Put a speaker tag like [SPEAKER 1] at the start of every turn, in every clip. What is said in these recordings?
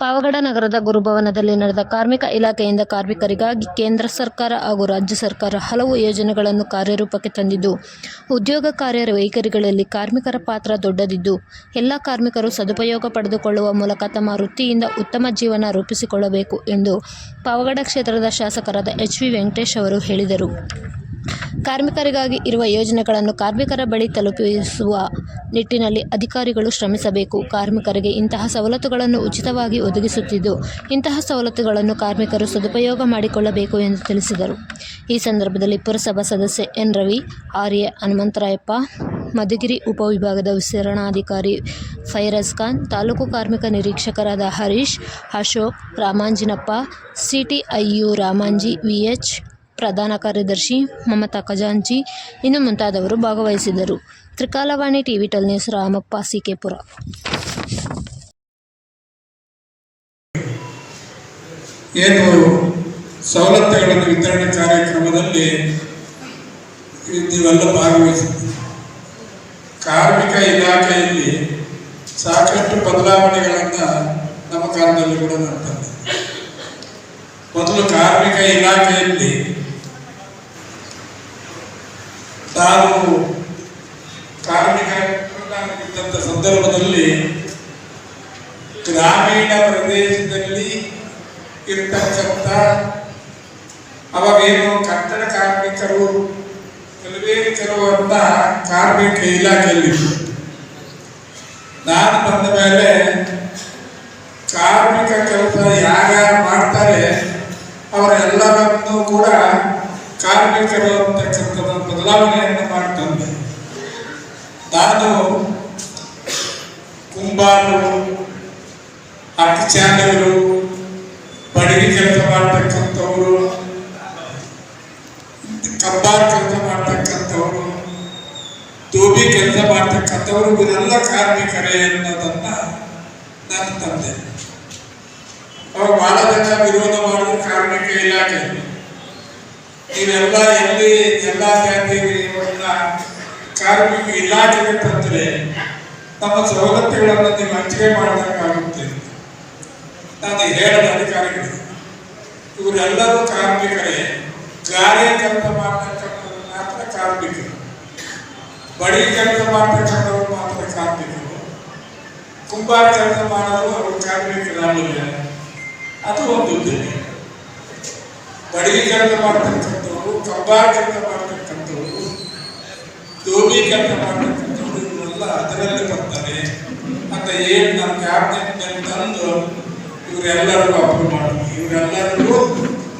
[SPEAKER 1] ಪಾವಗಡ ನಗರದ ಗುರುಭವನದಲ್ಲಿ ನಡೆದ ಕಾರ್ಮಿಕ ಇಲಾಖೆಯಿಂದ ಕಾರ್ಮಿಕರಿಗಾಗಿ ಕೇಂದ್ರ ಸರ್ಕಾರ ಹಾಗೂ ರಾಜ್ಯ ಸರ್ಕಾರ ಹಲವು ಯೋಜನೆಗಳನ್ನು ಕಾರ್ಯರೂಪಕ್ಕೆ ತಂದಿದ್ದು, ಉದ್ಯೋಗ ಕಾರ್ಯ ವೈಖರಿಗಳಲ್ಲಿ ಕಾರ್ಮಿಕರ ಪಾತ್ರ ದೊಡ್ಡದಿದ್ದು, ಎಲ್ಲ ಕಾರ್ಮಿಕರು ಸದುಪಯೋಗ ಪಡೆದುಕೊಳ್ಳುವ ಮೂಲಕ ತಮ್ಮ ವೃತ್ತಿಯಿಂದ ಉತ್ತಮ ಜೀವನ ರೂಪಿಸಿಕೊಳ್ಳಬೇಕು ಎಂದು ಪಾವಗಡ ಕ್ಷೇತ್ರದ ಶಾಸಕರಾದ ಎಚ್.ವಿ. ವೆಂಕಟೇಶ್ ಅವರು ಹೇಳಿದರು. ಕಾರ್ಮಿಕರಿಗಾಗಿ ಇರುವ ಯೋಜನೆಗಳನ್ನು ಕಾರ್ಮಿಕರ ಬಳಿ ತಲುಪಿಸುವ ನಿಟ್ಟಿನಲ್ಲಿ ಅಧಿಕಾರಿಗಳು ಶ್ರಮಿಸಬೇಕು. ಕಾರ್ಮಿಕರಿಗೆ ಇಂತಹ ಸವಲತ್ತುಗಳನ್ನು ಉಚಿತವಾಗಿ ಒದಗಿಸುತ್ತಿದ್ದು, ಇಂತಹ ಸವಲತ್ತುಗಳನ್ನು ಕಾರ್ಮಿಕರು ಸದುಪಯೋಗ ಮಾಡಿಕೊಳ್ಳಬೇಕು ಎಂದು ತಿಳಿಸಿದರು. ಈ ಸಂದರ್ಭದಲ್ಲಿ ಪುರಸಭಾ ಸದಸ್ಯ ಎನ್. ರವಿ, ಆರ್.ಎ. ಹನುಮಂತರಾಯಪ್ಪ, ಮಧುಗಿರಿ ಉಪವಿಭಾಗದ ವಿಸ್ತರಣಾಧಿಕಾರಿ ಫೈರಜ್ ಖಾನ್, ತಾಲೂಕು ಕಾರ್ಮಿಕ ನಿರೀಕ್ಷಕರಾದ ಹರೀಶ್, ಅಶೋಕ್, ರಾಮಾಂಜಿನಪ್ಪ, ಸಿಟಿಐಯು ರಾಮಾಂಜಿ, ವಿಎಚ್ ಪ್ರಧಾನ ಕಾರ್ಯದರ್ಶಿ ಮಮತಾ ಖಜಾಂಚಿ ಇನ್ನು ಮುಂತಾದವರು ಭಾಗವಹಿಸಿದ್ದರು. ತ್ರಿಕಾಲವಾಣಿ ಟಿವಿ 12 ನ್ಯೂಸ್ ರಾಮಪ್ಪ, ಸಿಕೆಪುರ.
[SPEAKER 2] ಏನು ಸವಲತ್ತುಗಳನ್ನು ವಿತರಣೆ ಕಾರ್ಯಕ್ರಮದಲ್ಲಿ ನೀವೆಲ್ಲ ಭಾಗವಹಿಸಿದ್ದೀರಿ. ಕಾರ್ಮಿಕ ಇಲಾಖೆಯಲ್ಲಿ ಸಾಕಷ್ಟು ಬದಲಾವಣೆಗಳನ್ನು ನಮ್ಮ ಕಾಲದಲ್ಲಿ ಕೂಡ ಮಾಡ್ತಾರೆ. ಮೊದಲು ಕಾರ್ಮಿಕ ಇಲಾಖೆಯಲ್ಲಿ ತಾನು ಕಾರ್ಮಿಕರಾಗಿದ್ದಂಥ ಸಂದರ್ಭದಲ್ಲಿ ಗ್ರಾಮೀಣ ಪ್ರದೇಶದಲ್ಲಿ ಇರ್ತಕ್ಕಂಥ ಅವಾಗೇನು ಕಟ್ಟಡ ಕಾರ್ಮಿಕರು ಕೆಲವಂತ ಕಾರ್ಮಿಕ ಇಲಾಖೆಯಲ್ಲಿತ್ತು. ನಾನು ಬಂದ ಮೇಲೆ ಕಾರ್ಮಿಕ ಕೆಲಸ ಯಾರ್ಯಾರು ಮಾಡ್ತಾರೆ ಅವರೆಲ್ಲರನ್ನೂ ಕೂಡ ಕಾರ್ಮಿಕರು ಅಂತಕ್ಕಂಥ ಬದಲಾವಣೆಯನ್ನು ಮಾಡ್ತಂದೆ. ನಾನು ಕುಂಬಾರರು, ಅಕ್ಕಚಾಂಡವರು, ಬಡಗಿ ಕೆಲಸ ಮಾಡ್ತಕ್ಕಂಥವರು, ಕಬ್ಬಾರ ಕೆಲಸ ಮಾಡ್ತಕ್ಕಂಥವರು, ದೋಬಿ ಕೆಲಸ ಮಾಡ್ತಕ್ಕಂಥವರು ಇವರೆಲ್ಲ ಕಾರ್ಮಿಕರೇ ಅನ್ನೋದನ್ನ ನಾನು ತಂದೆ. ಅವಾಗ ಬಹಳ ಜನ ವಿರೋಧ ಮಾಡಿದ್ರು ಕಾರ್ಮಿಕ ಇಲಾಖೆ. ನೀವೆಲ್ಲ ಎಲ್ಲಿ ಎಲ್ಲ ಜಾತಿಯವರನ್ನ ಕಾರ್ಮಿಕ ಇಲಾಖೆಗೆ ತಂದ್ರೆ ನಮ್ಮ ಸವಲತ್ತುಗಳನ್ನು ನೀವು ಹಂಚಿಕೆ ಮಾಡಬೇಕಾಗುತ್ತೆ. ನಾನು ಹೇಳಿದ ಅಧಿಕಾರಿಗಳು ಇವರೆಲ್ಲರೂ ಕಾರ್ಮಿಕರೇ. ಗಾರೆ ಕೆಲಸ ಮಾಡ್ತಕ್ಕಂಥವ್ರು ಮಾತ್ರ ಕಾರ್ಮಿಕರು, ಬಡಿ ಕೆಲಸ ಮಾಡ್ತಕ್ಕಂಥವ್ರು ಮಾತ್ರ ಕಾರ್ಮಿಕರು, ಕುಂಬಾರ ಕೆಲಸ ಮಾಡೋರು ಅವರು ಕಾರ್ಮಿಕರಾಗಲಿಲ್ಲ. ಅದು ಒಂದು ಉದ್ದೇಶ. ಬಡಗಿ ಕೆಲಸ ಮಾಡ್ತಕ್ಕಂಥವ್ರು, ಕಬ್ಬಾರ ಕೆಲಸ ಮಾಡ್ತಕ್ಕಂಥವ್ರು, ದೋಬಿ ಕೆಲಸ ಮಾಡ್ತಕ್ಕಂಥವ್ರು ಇವರೆಲ್ಲ ಅದರಲ್ಲಿ ಬರ್ತಾರೆ ಅಂತ ಹೇಳಿ ನಮ್ಮ ಕ್ಯಾಬಿನೆಟ್ನಲ್ಲಿ ತಂದು ಇವರೆಲ್ಲರೂ ಅಪ್ರೂವ್ ಮಾಡಿದ್ರು. ಇವರೆಲ್ಲರಿಗೂ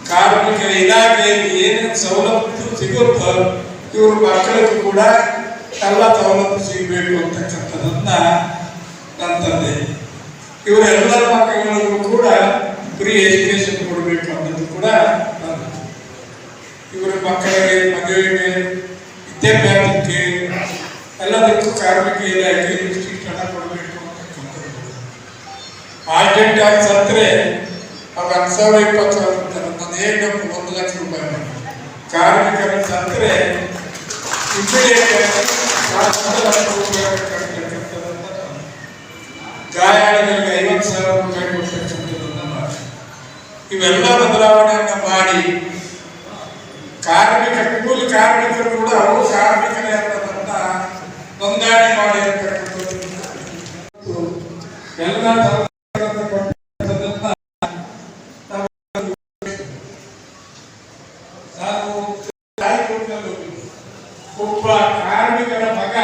[SPEAKER 2] ಕಾರ್ಮಿಕ ಇಲಾಖೆಯಲ್ಲಿ ಏನೇನು ಸವಲತ್ತು ಸಿಗುತ್ತೋ ಇವ್ರ ಮಕ್ಕಳಿಗೂ ಕೂಡ ಎಲ್ಲ ಸವಲತ್ತು ಸಿಗಬೇಕು ಅಂತಕ್ಕಂಥದನ್ನ ನಾನು ತಂದೆ. ಇವರೆಲ್ಲರ ಮಕ್ಕಳಿಗೂ ಕೂಡ ಫ್ರೀ ಎಜುಕೇಶನ್ ಕೊಡಬೇಕು ಅನ್ನೋದು ಕೂಡ ಇವರ ಮಕ್ಕಳಿಗೆ ಮದುವೆಗೆ, ವಿದ್ಯಾಭ್ಯಾಸಕ್ಕೆ ಎಲ್ಲದಕ್ಕೂ ಕಾರ್ಮಿಕ ಇಲಾಖೆ ಶಿಕ್ಷಣ ಕೊಡಬೇಕು ಅಂತಕ್ಕಂಥದ್ದು. ಆರ್ಜೆಂಟ್ ಆಗಿ ಸತ್ತರೆ ಅವಾಗ 10,020 ಅಂತಾರೆ. ನಾನು ಹೇಗೆ 1 ಲಕ್ಷ ರೂಪಾಯಿ. ಕಾರ್ಮಿಕರ ಸತ್ತರೆ ಇಮಿಡಿಯೇಟ್ ಗಾಯಾಳುಗಳಿಗೆ 50,000 ರೂಪಾಯಿ ಕೊಡ್ತಕ್ಕಂಥದ್ದನ್ನ ಮಾಡಿ ಇವೆಲ್ಲ ಬದಲಾವಣೆಯನ್ನ ಮಾಡಿ ಕಾರ್ಮಿಕ ಕೂಲಿ ಕಾರ್ಮಿಕರು ಕೂಡ ಅವರು ಕಾರ್ಮಿಕರೇ ಅನ್ನೋದನ್ನ ನೋಂದಣಿ ಮಾಡಿ ಎಲ್ಲ ಒಬ್ಬ ಕಾರ್ಮಿಕರ ಮಗ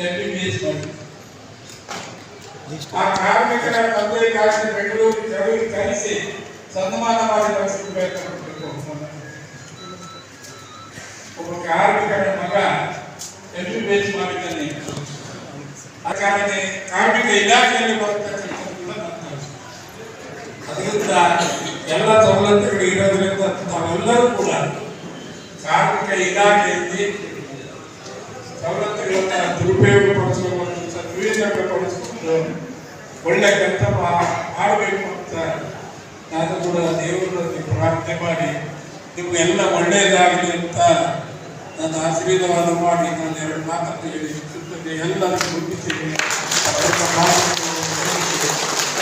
[SPEAKER 2] MBBS ಮಾಡಿ ಆ ಕಾರ್ಮಿಕರ ತಂದೆಗಾಗಿ ಬೆಂಗಳೂರಿಗೆ ಕರೆಸಿ ಸನ್ಮಾನ ಮಾಡಿ ಕಳಿಸಬೇಕು. ಒಬ್ಬ ಕಾರ್ಮಿಕರ ಮಗ MBBS ಮಾಡಿದ್ದಾನೆ. ಆ ಕಾರಣ ಕಾರ್ಮಿಕ ಇಲಾಖೆಯಲ್ಲಿ ಅದರಿಂದ ಎಲ್ಲ ಸವಲತ್ತುಗಳು ಇರೋದ್ರಿಂದ ತಾವೆಲ್ಲರೂ ಕೂಡ ಕಾರ್ಮಿಕ ಇಲಾಖೆಯಲ್ಲಿ ಸವಲತ್ತುಗಳನ್ನ ದುರುಪಯೋಗಪಡಿಸಿಕೊಂಡು ಸದ್ವಿನಿಯೋಗಪಡಿಸಿಕೊಂಡು ಒಳ್ಳೆ ಕೆಲಸ ಮಾಡಬೇಕು ಅಂತ ನಾನು ಕೂಡ ದೇವರಲ್ಲಿ ಪ್ರಾರ್ಥನೆ ಮಾಡಿ ನಿಮಗೆಲ್ಲ ಒಳ್ಳೆಯದಾಗಲಿ ಅಂತ ನಾನು ಆಶೀರ್ವಾದ ಮಾಡಿ ನಾನು 2 ಮಾತನ್ನು ಹೇಳಿ ಎಲ್ಲರಿಗೂ ಗುರುತಿಸಿ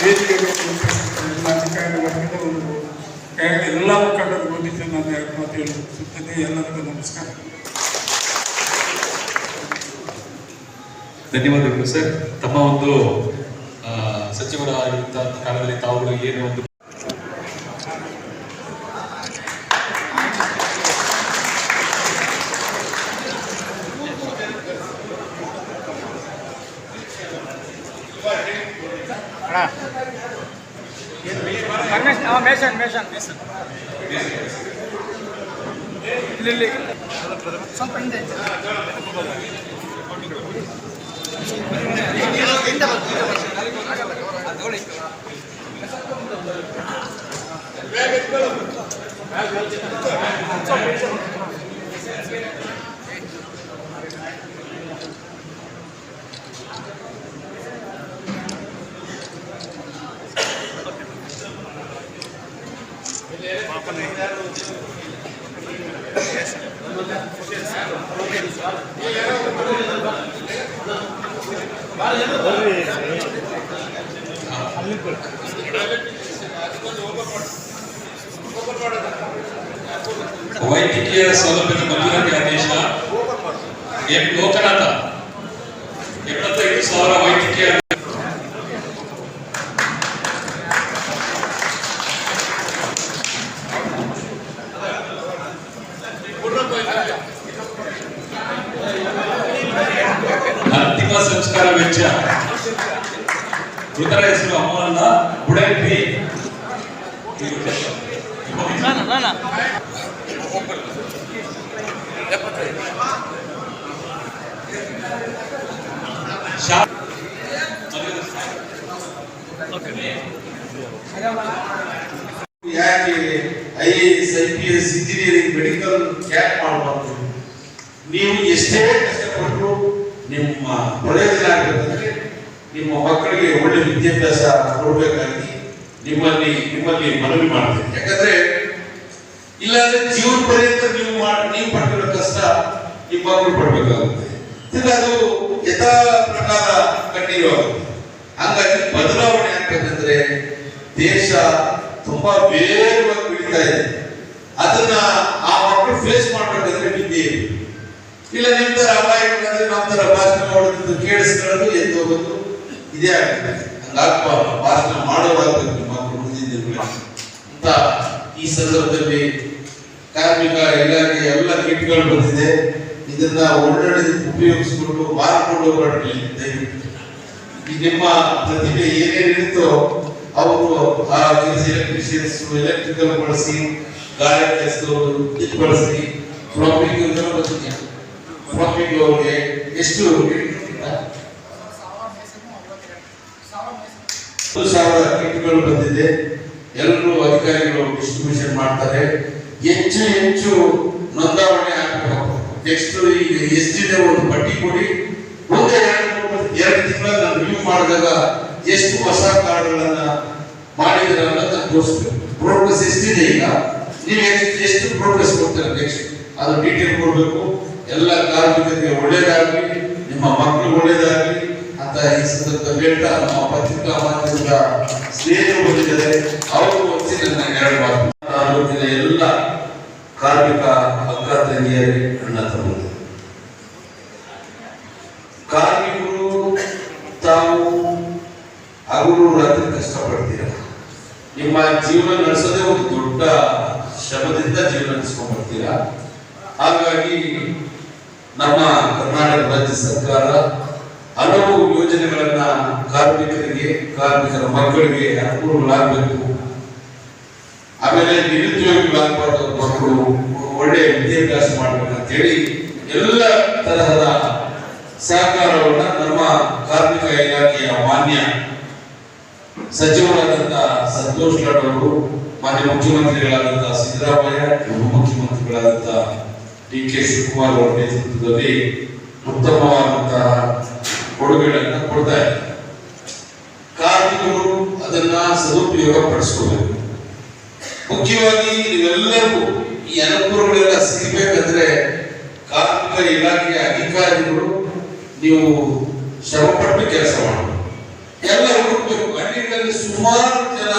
[SPEAKER 2] ವೇದಿಕೆಗೆ ಉಪಸ್ಥಿತರಿರುವ ಅಧಿಕಾರಿ ವರ್ಗದ ಒಂದು ಎಲ್ಲ ಮುಖಂಡರು ಬಂದಿದ್ದು ನಾನು ಎರಡು ಮಾತು ಹೇಳುತ್ತಿದ್ದೇನೆ. ಎಲ್ಲರಿಗೂ ನಮಸ್ಕಾರ.
[SPEAKER 3] ಧನ್ಯವಾದಗಳು ಸರ್. ತಮ್ಮ ಒಂದು ಸಚಿವರಾಗಿದ್ದ ಕಾಲದಲ್ಲಿ ತಾವುಗಳು ಏನು ಒಂದು
[SPEAKER 4] ಸ್ವಲ್ಪ ಹಿಂದೆ
[SPEAKER 3] ವೈದ್ಯಕೀಯ ಸೌಲಭ್ಯದ ಮಂಜೂರಾತಿ ಆದೇಶ ಲೋಕನಾಥ 75,000 ವೈದ್ಯಕೀಯ ಅಂತಿಮ ಸಂಸ್ಕಾರ ವೆಚ್ಚ ಮೃತರ ಹೆಸರು ಅಮ್ಮನ ಬುಡೈಪಿ
[SPEAKER 5] ಯಾಕೆ IAS, IPS, ಇಂಜಿನಿಯರಿಂಗ್, ಮೆಡಿಕಲ್ ಯಾಕೆ ಮಾಡಬಾರ್ದು? ನೀವು ಎಷ್ಟೇ ಕಷ್ಟಪಟ್ಟರು ನಿಮ್ಮ ಪ್ರಯೋಜನ ಆಗಬೇಕಂದ್ರೆ ನಿಮ್ಮ ಮಕ್ಕಳಿಗೆ ಒಳ್ಳೆ ವಿದ್ಯಾಭ್ಯಾಸ ಕೊಡಬೇಕಾಗಿ ನಿಮ್ಮಲ್ಲಿ ಮನವಿ ಮಾಡ್ತೀನಿ. ಯಾಕಂದ್ರೆ ಇಲ್ಲಾಂದ್ರೆ ಜೀವನ ಪರ್ಯಂತ ನೀವು ಪಟ್ಟಿರೋ ಕಷ್ಟ ನಿಮ್ಮ ಮಕ್ಕಳು ಪಡ್ಬೇಕಾಗುತ್ತೆ. ಅದು ಯಥಾ ಪ್ರಕಾರ ಕಂಟಿನ್ಯೂ ಆಗುತ್ತೆ. ಹಾಗಾಗಿ ಬದಲಾವಣೆ ಆಗ್ಬೇಕಂದ್ರೆ ದೇಶ ತುಂಬಾ ವೇಗವಾಗಿ ಬೆಳೀತಾ ಇದೆ. ಅದನ್ನ ಆ ಮಕ್ಕಳು ಫೇಸ್ ಮಾಡ್ಬೇಕಂದ್ರೆ ವಿದ್ಯೆ ಇಲ್ಲ. ನಿಮ್ ತರ ಅಪಾಯಗಳಂದ್ರೆ ನಮ್ಮ ತರ ಭಾಷಣ ಮಾಡೋದು ಕೇಳಿಸ್ಕೊಳ್ಳೋದು ಎದ್ದು ಹೋಗೋದು ಇದೇ ಆಗುತ್ತೆ. ಹಂಗಾಗ್ಬಾರ್ದು. ಭಾಷಣ ಮಾಡೋದಾಗಬೇಕು ನಿಮ್ಮ ಮಕ್ಕಳು ಮುಂದಿನ ಅಂತ. ಈ ಸಂದರ್ಭದಲ್ಲಿ ಕಾರ್ಮಿಕ ಇಲಾಖೆ ಎಲ್ಲ ಕಿಟ್ಗಳು ಬಂದಿದೆ. ಇದನ್ನ ಒಳ್ಳೊಳ್ಳೆ ಉಪಯೋಗಿಸಿಕೊಂಡು ಮಾರ್ಕೊಂಡು ಹೋರಾಡಲಿ. ಈ ನಿಮ್ಮ ಪ್ರತಿಭೆ ಏನೇನಿರುತ್ತೋ ಅವರು ಆ ಕೆಲಸ ಎಲೆಕ್ಟ್ರಿಷಿಯನ್ಸ್ ಎಲೆಕ್ಟ್ರಿಕಲ್ ಬಳಸಿ, ಗಾಳಿ ಕೆಲಸದವರು ಇದು ಬಳಸಿ, ಫ್ಲಾಪಿಂಗ್ ಅವ್ರಿಗೆ ಎಷ್ಟು 1,000 ಕಿಟ್ಗಳು ಬಂದಿದೆ. ಎಲ್ಲರೂ ಅಧಿಕಾರಿಗಳು ಡಿಸ್ಟ್ರಿಬ್ಯೂಷನ್ ಮಾಡ್ತಾರೆ. ಹೆಚ್ಚು ನೋಂದಾವಣೆ ಆಗಬೇಕು. ನೆಕ್ಸ್ಟ್ ಈಗ ಎಷ್ಟಿದೆ ಒಂದು ಪಟ್ಟಿ ಕೊಡಿ. ಮುಂದೆ 2 ತಿಂಗಳ ರಿವ್ಯೂ ಮಾಡಿದಾಗ ಎಷ್ಟು ಹೊಸ ಕಾರ್ಡ್ಗಳನ್ನ ಮಾಡಿದ್ರೆ ಅನ್ನೋದನ್ನ ತೋರಿಸ್ಬೇಕು. ಪ್ರೋಗ್ರೆಸ್ ಎಷ್ಟಿದೆ, ಈಗ ನೀವು ಎಷ್ಟು ಪ್ರೋಗ್ರೆಸ್ ಕೊಡ್ತಾರೆ ನೆಕ್ಸ್ಟ್ ಅದು ಡೀಟೇಲ್ ಕೊಡಬೇಕು. ಎಲ್ಲ ಕಾರ್ಮಿಕರಿಗೆ ಒಳ್ಳೇದಾಗಲಿ, ನಿಮ್ಮ ಮಕ್ಕಳು ಒಳ್ಳೇದಾಗಲಿ ಅಂತ ಈ ಸಂದರ್ಭದಲ್ಲಿ ಹೇಳ್ತಾ ನಮ್ಮ ಪತ್ರಿಕಾ ಮಾಧ್ಯಮದ ಸ್ನೇಹಿತರು ಬಂದಿದ್ದಾರೆ. ಅವರು వచ్చి ನನ್ನ 2 ಮಾತು. ತಾಲೂಕಿನ ಎಲ್ಲ ಕಾರ್ಮಿಕ ಅಕ್ಕ ತಂಗಿಯರೇ, ಅಣ್ಣ ತಮ್ಮಂದಿರು, ಕಾರ್ಮಿಕರು ತಾವು ಹಗಲು ರಾತ್ರಿ ಕಷ್ಟಪಡ್ತೀರ. ನಿಮ್ಮ ಜೀವನ ನಡೆಸೋದೇ ಒಂದು ದೊಡ್ಡ ಶ್ರಮದಿಂದ ಜೀವನ ನಡೆಸ್ಕೊಂಡ್ ಬರ್ತೀರಾ. ಹಾಗಾಗಿ ನಮ್ಮ ಕರ್ನಾಟಕ ರಾಜ್ಯ ಸರ್ಕಾರ ಹಲವು ಯೋಜನೆಗಳನ್ನ ಕಾರ್ಮಿಕರಿಗೆ, ಕಾರ್ಮಿಕರ ಮಕ್ಕಳಿಗೆ ಅನುಕೂಲಗಳಾಗಬೇಕು. ಆಮೇಲೆ ನಿರುದ್ಯೋಗಿಗಳಾಗಬಾರ್ದು, ಮಕ್ಕಳು ಒಳ್ಳೆಯ ವಿದ್ಯಾಭ್ಯಾಸ ಮಾಡ್ಬೇಕಂತ ಹೇಳಿ ಎಲ್ಲ ತರಹದ ಸಹಕಾರವನ್ನ ನಮ್ಮ ಕಾರ್ಮಿಕ ಇಲಾಖೆಯ ಮಾನ್ಯ ಸಚಿವರಾದಂತಹ ಸಂತೋಷ್ ಲಾಡ್ ಅವರು, ಮಾನ್ಯ ಮುಖ್ಯಮಂತ್ರಿಗಳಾದಂತಹ ಸಿದ್ದರಾಮಯ್ಯ, ಉಪಮುಖ್ಯಮಂತ್ರಿಗಳಾದಂತಹ DK ಶಿವಕುಮಾರ್ ಅವರ ನೇತೃತ್ವದಲ್ಲಿ ಉತ್ತಮವಾದಂತಹ ಕೊಡುಗೆಗಳನ್ನು ಕೊಡ್ತಾ ಇದ್ದಾರೆ. ಕಾರ್ಮಿಕರು ಅದನ್ನ ಸದುಪಯೋಗ ಪಡಿಸ್ಕೋಬೇಕು. ಮುಖ್ಯವಾಗಿ ನೀವೆಲ್ಲರಿಗೂ ಈ ಅನುಕೂಲಗಳೆಲ್ಲ ಸಿಗಬೇಕಂದ್ರೆ ಕಾರ್ಮಿಕ ಇಲಾಖೆಯ ಅಧಿಕಾರಿಗಳು ನೀವು ಶ್ರಮಪಟ್ಟು ಕೆಲಸ ಮಾಡಬೇಕು. ಎಲ್ಲ ಹುಡುಕಬೇಕು. ಹಳ್ಳಿಗಳಲ್ಲಿ ಸುಮಾರು ಜನ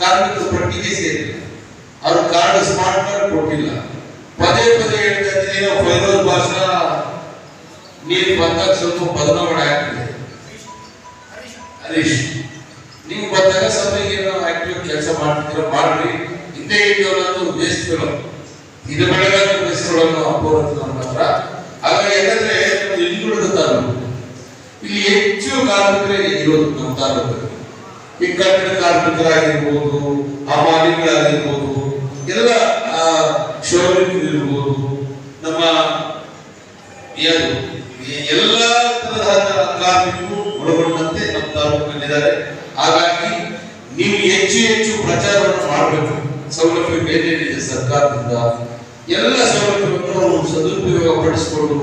[SPEAKER 5] ಕಾರ್ಮಿಕರ ಪಟ್ಟಿಗೆ ಸೇರಿಲ್ಲ, ಅವ್ರ ಕಾರ್ಡ್ ಸ್ಮಾರ್ಟ್ ಕಾರ್ಡ್ ಕೊಟ್ಟಿಲ್ಲ. ಪದೇ ಪದೇ ಹೇಳ್ತಾ ಇದ್ದೀನಿ, ಫೈರೋಜ್ ಭಾಷಾ ನೀರು ಬಂದಾಗ ಸ್ವಲ್ಪ ಬದಲಾವಣೆ ಆಗ್ತಿದೆ. ಹರೀಶ್ ನಿಮ್ಗೆ ಬಂದಾಗ ಸ್ವಲ್ಪ ಏನೋ ಆಕ್ಟಿವ್ ಕೆಲಸ ಮಾಡ್ತಿದ್ದೀರ ಮಾಡ್ರಿ. ಹಿಂದೆ ಇದ್ದವರನ್ನು ಬೇಯಿಸ್ತಿರೋ ಇದು ಬೆಳಗಾವಿ ಬೇಯಿಸ್ಕೊಳ್ಳೋದು ಅಪೂರ್ವ ನಮ್ಮ ಹತ್ರ. ಹಾಗಾಗಿ ಯಾಕಂದ್ರೆ ಹಿಂದುಳಿದ ತಾಲೂಕು, ಇಲ್ಲಿ ಹೆಚ್ಚು ಕಾರ್ಮಿಕರೇ ಇರೋದು ನಮ್ಮ ತಾಲೂಕಲ್ಲಿ. ಈ ಕಟ್ಟಡ ಕಾರ್ಮಿಕರಾಗಿರ್ಬೋದು, ಹಮಾಲಿಗಳಾಗಿರ್ಬೋದು, ಎಲ್ಲ ಕ್ಷೌರಿಕರಿರ್ಬೋದು, ನಮ್ಮ ಎಲ್ಲ ತರಹದ ಕಾರ್ಮಿಕರು ಒಳಗೊಂಡಂತೆ ನಮ್ಮ ತಾಲೂಕಿನಲ್ಲಿದ್ದಾರೆ. ಹಾಗಾಗಿ ನೀವು ಹೆಚ್ಚು ಹೆಚ್ಚು ಪ್ರಚಾರವನ್ನು ಮಾಡಬೇಕು. ಸೌಲಭ್ಯ ಬೇರೇನಿದೆ ಸರ್ಕಾರದಿಂದ, ಎಲ್ಲ ಸೌಲಭ್ಯವನ್ನು ಸದುಪಯೋಗ ಪಡಿಸಿಕೊಂಡು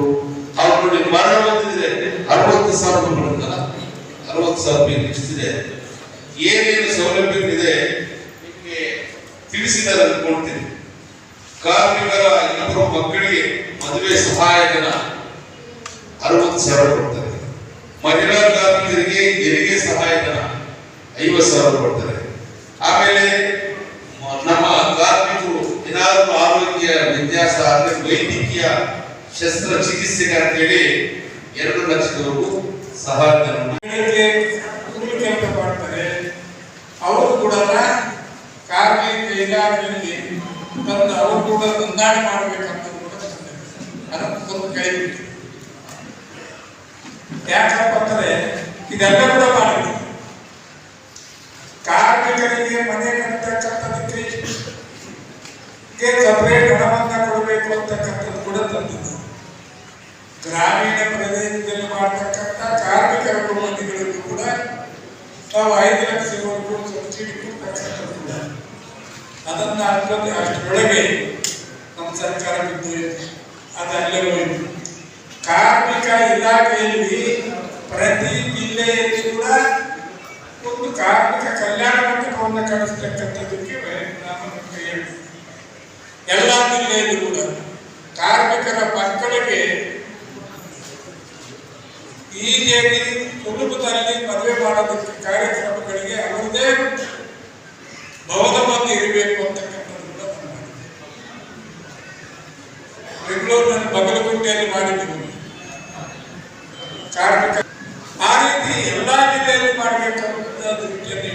[SPEAKER 5] ಅವ್ರು ಮರಣ ಬಂದಿದ್ರೆ 60,000 ಬರುತ್ತಲ್ಲ, 60,000 ಇಷ್ಟಿದೆ. ಏನೇನು ಸೌಲಭ್ಯವಿದೆ ನಿಮಗೆ ತಿಳಿಸಿದ್ದಾರೆ ಅಂದ್ಕೊಳ್ತೀನಿ. ಕಾರ್ಮಿಕರ ಇಬ್ಬರು ಮಕ್ಕಳಿಗೆ ಮದುವೆ ಸಹಾಯಧನ 60,000 ಕೊಡ್ತಾರೆ. ಮಹಿಳಾ ಕಾರ್ಮಿಕರಿಗೆ ಹೆರಿಗೆ ಸಹಾಯಧನ 50,000 ಕೊಡ್ತಾರೆ. ಆಮೇಲೆ ನಮ್ಮ ಕಾರ್ಮಿಕರು ಏನಾದರೂ ಆರೋಗ್ಯ ವ್ಯತ್ಯಾಸ ಅಂದ್ರೆ ವೈದ್ಯಕೀಯ ಶಸ್ತ್ರಚಿಕಿತ್ಸೆಗೆ ಅಂತೇಳಿ 2 ಲಕ್ಷದವರೆಗೂ ಸಹಾಯಧನ
[SPEAKER 2] ಕೆಲಸ ಮಾಡ್ತಾರೆ. ಅವರು ಕೂಡ ಕಾರ್ಮಿಕ ಇಲಾಖೆಯಲ್ಲಿ ತಂದು ಅವರು ಕೂಡ ನೋಂದಣಿ ಮಾಡಬೇಕಂತ ಕೂಡ ಅದನ್ನು ಸ್ವಲ್ಪ ಕೇಳಿಬಿಟ್ಟು, ಯಾಕಪ್ಪ ಅಂದ್ರೆ ಇದೆಲ್ಲ ಕೂಡ ಮಾಡಿದ್ರು. ಕಾರ್ಮಿಕರಿಗೆ ಮನೆ ಕಟ್ಟತಕ್ಕಂಥದಕ್ಕೆ ಸಪರೇಟ್ ಹಣವನ್ನ ಕೊಡಬೇಕು ಅಂತಕ್ಕಂಥದ್ದು ಕೂಡ ತಂದಿದ್ದು. ಗ್ರಾಮೀಣ ಪ್ರದೇಶದಲ್ಲಿ ಮಾಡತಕ್ಕಂಥ ಕಾರ್ಮಿಕರ ಕುಟುಂಬಗಳಿಗೂ ಕೂಡ ನಾವು 5 ಲಕ್ಷವರೆಗೂ ಸಬ್ಸಿಡಿ ಕೊಡ್ತಕ್ಕಂಥದ್ದು ಕೂಡ ಅದನ್ನ ಅಷ್ಟರೊಳಗೆ ನಮ್ಮ ಸರ್ಕಾರ ಬಿದ್ದು ಅದು ಅಲ್ಲೇ ಹೋಯಿತು. ಕಾರ್ಮಿಕ ಇಲಾಖೆಯಲ್ಲಿ ಪ್ರತಿ ಜಿಲ್ಲೆಯಲ್ಲಿ ಕೂಡ ಒಂದು ಕಾರ್ಮಿಕ ಕಲ್ಯಾಣ ಮಂಟಪವನ್ನು ಕಳಿಸ್ತಕ್ಕಂಥದ್ದಕ್ಕೆ ಎಲ್ಲ ಜಿಲ್ಲೆಯಲ್ಲೂ ಕೂಡ ಕಾರ್ಮಿಕರ ಮಕ್ಕಳಿಗೆ ಈಜಿಯಾಗಿ ಸುಲಭದಲ್ಲಿ ಮದುವೆ ಮಾಡೋದಕ್ಕೆ ಕಾರ್ಯಕ್ರಮಗಳಿಗೆ ಅವರದೇ ಭವನ ಬಂದು ಇರಬೇಕು ಅಂತಕ್ಕಂಥದ್ದು ಕೂಡ ಬೆಂಗಳೂರಿನಲ್ಲಿ ಬಗಲಗುಂಟೆಯಲ್ಲಿ ಮಾಡಿದ್ದೀವಿ ಕಾರ್ಮಿಕ. ಆ ರೀತಿ ಎಲ್ಲಾ ಜಿಲ್ಲೆಯಲ್ಲಿ ಮಾಡಬೇಕಂತ ದೃಷ್ಟಿಯಲ್ಲಿ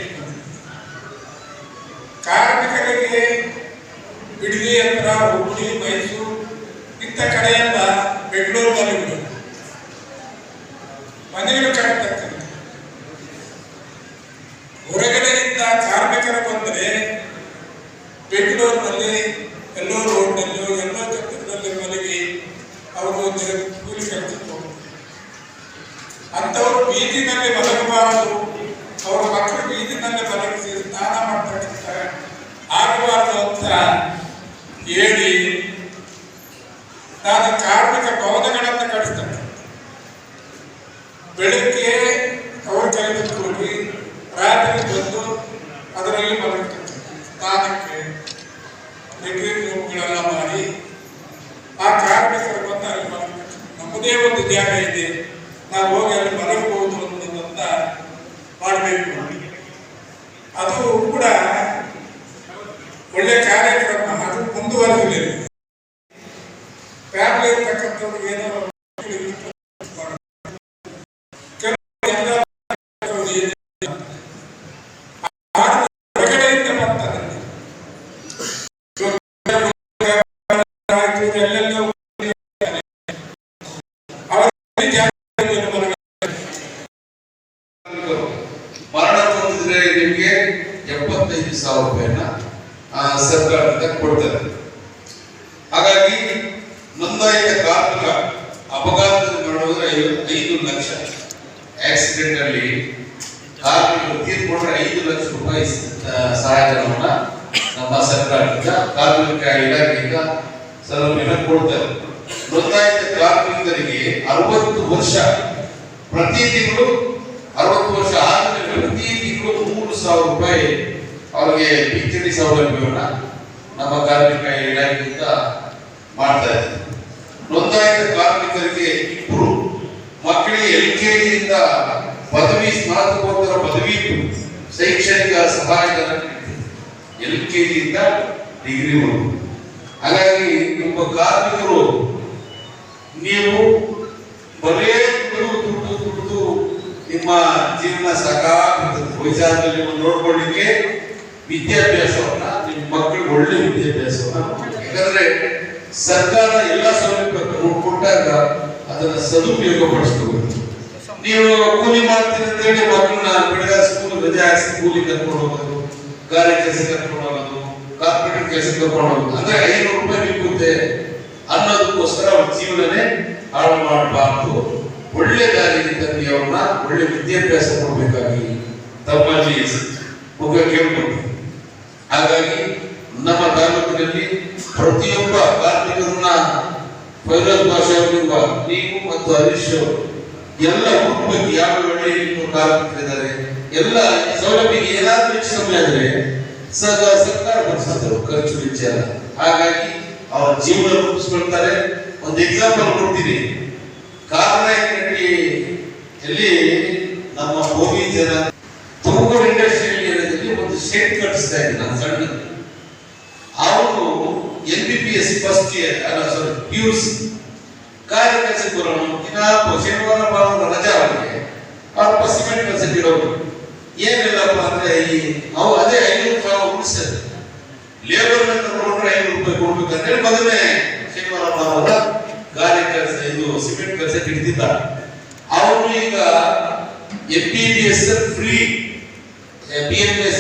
[SPEAKER 2] ಕಾರ್ಮಿಕರಿಗೆ ಬಿಡದಿ ಹತ್ರ ಹುಬ್ಬಳ್ಳಿ, ಮೈಸೂರು ಇಂಥ ಕಡೆಯಿಂದ ಬೆಂಗಳೂರಿನಲ್ಲಿ ಮನೆಗಳು ಕಟ್ಟತಕ್ಕಂಥ ಹೊರಗಡೆಯಿಂದ ಕಾರ್ಮಿಕರು ಬಂದರೆ ಬೆಂಗಳೂರಿನಲ್ಲಿ ಎಲ್ಲೋ ರೋಡ್ನಲ್ಲೋ ಎಲ್ಲೋ ಚಕ್ರದಲ್ಲಿ ಮಲಗಿ ಅವರು ಕೂಲಿ ಕೆಲಸಕ್ಕೆ ಹೋಗ್ತಾರೆ. ಅಂಥವರು ಬೀದಿನಲ್ಲಿ ಮಲಗಬಾರದು, ಅವರ ಮಕ್ಕಳು ಬೀದಿನಲ್ಲಿ ಮಲಗಿಸಿ ಸ್ನಾನ ಮಾಡ್ತಕ್ಕಂಥ ಆಗಬಾರದು ಅಂತ ಹೇಳಿ ನಾನು ಕಾರ್ಮಿಕ ಭವನಗಳನ್ನು ಕಳಿಸ್ತೇನೆ. ಬೆಳಗ್ಗೆ ಅವರು ಕೆಲಸಕ್ಕೆ ಹೋಗಿ ರಾತ್ರಿ ಬಂದು ಅದರಲ್ಲಿ ಮಲಗ್ತಕ್ಕಂಥ ಸ್ನಾನಕ್ಕೆ ರೂಮ್ಗಳೆಲ್ಲ ಮಾಡಿ ಆ ಕಾರ್ಮಿಕರು ಬಂದು ಅಲ್ಲಿ ಮಲಗ್ತಕ್ಕಂಥ ನಮ್ಮದೇ ಒಂದು ಜಾಗ ಇದೆ, ನಾವು ಹೋಗಿ ಅಲ್ಲಿ ಮಲಗಬಹುದು ಅನ್ನೋದಂತ ಮಾಡಬೇಕು. ಅದು ಕೂಡ ಒಳ್ಳೆ ಕಾರ್ಯಕ್ರಮ, ಅದು ಮುಂದುವರೆದಿದೆ. ಫ್ಯಾಮಿಲಿ ಇರ್ತಕ್ಕಂಥವ್ರಿಗೆ ಏನೋ ಹೊರಗಡೆಯಿಂದ ಬರ್ತಾರೆ, ಎಲ್ಲೆಲ್ಲೋ
[SPEAKER 5] ಮರಣ ಹೊಂದಿದ್ರೆ ನಿಮಗೆ 75,000 ರೂಪಾಯಿನ ಸರ್ಕಾರದಿಂದ ಕೊಡ್ತಾರೆ. ಹಾಗಾಗಿ ನೋಂದಾಯಿತ ಕಾರ್ಮಿಕ ಅಪಘಾತದಲ್ಲಿ ಮರಣವಾದ್ರೆ 5 ಲಕ್ಷ, ಆಕ್ಸಿಡೆಂಟ್ ಅಲ್ಲಿ ಕಾರ್ಮಿಕರು ತೀರ್ಕೊಂಡ್ರೆ 5 ಲಕ್ಷ ರೂಪಾಯಿ ಸಹಾಯಧನವನ್ನ ನಮ್ಮ ಸರ್ಕಾರದಿಂದ ಕಾರ್ಮಿಕ ಇಲಾಖೆಯಿಂದ ಸೌಲಭ್ಯ ಕೊಡ್ತಾರೆ. ನೋಂದಾಯಿತ ಕಾರ್ಮಿಕರಿಗೆ 60 ವರ್ಷ ಪ್ರತಿ ತಿಂಗಳು 60 ವರ್ಷ ಆದ್ಮೇಲೆ ಪ್ರತಿ ತಿಂಗಳು 3,000 ರೂಪಾಯಿ ಅವರಿಗೆ ಪಿಂಚಣಿ ಸೌಲಭ್ಯವನ್ನ ನಮ್ಮ ಕಾರ್ಮಿಕ ಇಲಾಖೆಯಿಂದ ಮಾಡ್ತಾ ಇದ್ದಾರೆ. ನೋಂದಾಯಿತ ಕಾರ್ಮಿಕರಿಗೆ 2 ಮಕ್ಕಳಿಗೆ LKG ಇಂದ ಪದವಿ ಸ್ನಾತಕೋತ್ತರ ಪದವಿ ಶೈಕ್ಷಣಿಕ ಸಹಾಯಧನ LKG ಇಂದ ಡಿಗ್ರಿವರೆಗೂ. ಹಾಗಾಗಿ ನಿಮ್ಮ ಕಾರ್ಮಿಕರು ನೀವು ಬರೇ ದುಡ್ದು ನಿಮ್ಮ ಜೀವನ ಸಾಕಾಗ್ತದೆ. ವಯಸ್ಸಾದಲ್ಲಿ ನೋಡ್ಕೊಳ್ಳಿಕ್ಕೆ ವಿದ್ಯಾಭ್ಯಾಸವನ್ನ ನಿಮ್ಮ ಮಕ್ಕಳಿಗೆ ಒಳ್ಳೆ ವಿದ್ಯಾಭ್ಯಾಸವನ್ನ, ಯಾಕಂದ್ರೆ ಸರ್ಕಾರ ಎಲ್ಲ ಸೌಲಭ್ಯ ಕೊಟ್ಟಾಗ ಅದನ್ನ ಸದುಪಯೋಗ ಪಡಿಸ್ಕೋಬೇಕು. ನೀವು ಕೂಲಿ ಮಾಡ್ತೀರಿ ಅಂತ ಹೇಳಿ ಮಕ್ಕಳನ್ನ ಬೆಳಗ್ಗೆ ಸ್ಕೂಲ್ ರಜೆ ಹಾಕಿ ಕೂಲಿ ಕರ್ಕೊಂಡು ಹೋಗೋದು, ಗಾರೆ ಕೆಲಸ ಕರ್ಕೊಂಡು ಹೋಗೋದು, ಕಾರ್ಪೊರೇಟ್ ಕೆಲಸ ಕರ್ಕೊಂಡು ಹೋಗೋದು, ಅಂದ್ರೆ 500 ರೂಪಾಯಿ ಬಿಕ್ಕುತ್ತೆ ಅನ್ನೋದಕ್ಕೋಸ್ಕರ ಅವ್ರ ಜೀವನನೇ ಹಾಳು ಮಾಡಬಾರ್ದು. ಒಳ್ಳೆ ದಾರಿಗೆ ತಂದು ಅವ್ರನ್ನ ಒಳ್ಳೆ ವಿದ್ಯಾಭ್ಯಾಸ ಕೊಡಬೇಕಾಗಿ ತಮ್ಮಲ್ಲಿ ಮುಖ ಕೇಳ್ಕೊಂಡು. ಹಾಗಾಗಿ ನಮ್ಮ ತಾಲೂಕಿನಲ್ಲಿ ಪ್ರತಿಯೊಬ್ಬ ಕಾರ್ಮಿಕರನ್ನ ಫೈರೋಜ್ ಭಾಷೆ ಅವರಿಂದ ನೀವು ಮತ್ತು ಹರೀಶ್ ಎಲ್ಲ ಕುಟುಂಬಕ್ಕೆ ಯಾವ ಒಳ್ಳೆ ಕಾರ್ಮಿಕರಿದ್ದಾರೆ ಎಲ್ಲ ಸೌಲಭ್ಯಕ್ಕೆ ಏನಾದ್ರೂ ಹೆಚ್ಚು ಕಮ್ಮಿ ಆದ್ರೆ ಸರ್ಕಾರ ಭರಿಸ್ತಾರೆ, ಖರ್ಚು ವೆಚ್ಚ ಎಲ್ಲ. ಹಾಗಾಗಿ ಅವರ ಜೀವನ ರೂಪಿಸ್ಕೊಳ್ತಾರೆ. ಒಂದು ಎಕ್ಸಾಂಪಲ್ ಕೊಡ್ತೀನಿ. ಕಾರ್ನಾಯಕನಹಳ್ಳಿಯಲ್ಲಿ ನಮ್ಮ ಭೂಮಿ ಜನ ತುಮಕೂರು ಇಂಡಸ್ಟ್ರಿಯಲ್ ಏರಿಯಾದಲ್ಲಿ ಒಂದು ಶೆಡ್ ಕಟ್ಟಿಸ್ತಾ ಇದ್ದೀನಿ ನಾನು ಸಣ್ಣ. ಅವರು MBBS ಫಸ್ಟ್ ಇಯರ್ PUC ಕಾರ್ಯಕೆಲಸಕ್ಕೆ ಬರೋಣ, ದಿನ ಶನಿವಾರ ಭಾನುವಾರ ರಜಾ ಅವರಿಗೆ ಅವ್ರ ಸಿಮೆಂಟ್ ಕೆಲಸಕ್ಕೆ ಇರೋರು. ಏನಿಲ್ಲಪ್ಪ ಅಂದ್ರೆ ಅದೇ 500,000 ಉಳಿಸ್ತದೆ. ಲೇಬರ್ ತಗೊಂಡ್ರೆ 500 ರೂಪಾಯಿ ಕೊಡ್ಬೇಕಂತೇಳಿ ಮೊದಲನೇ ಶನಿವಾರ ಭಾನುವಾರ ಗಾರೆ ಕೆಲಸ ಇದು ಸಿಮೆಂಟ್ ಕೆಲಸಕ್ಕೆ ಹಿಡಿದಿದ್ದ. ಅವನು ಈಗ MBBS ಫ್ರೀ BMS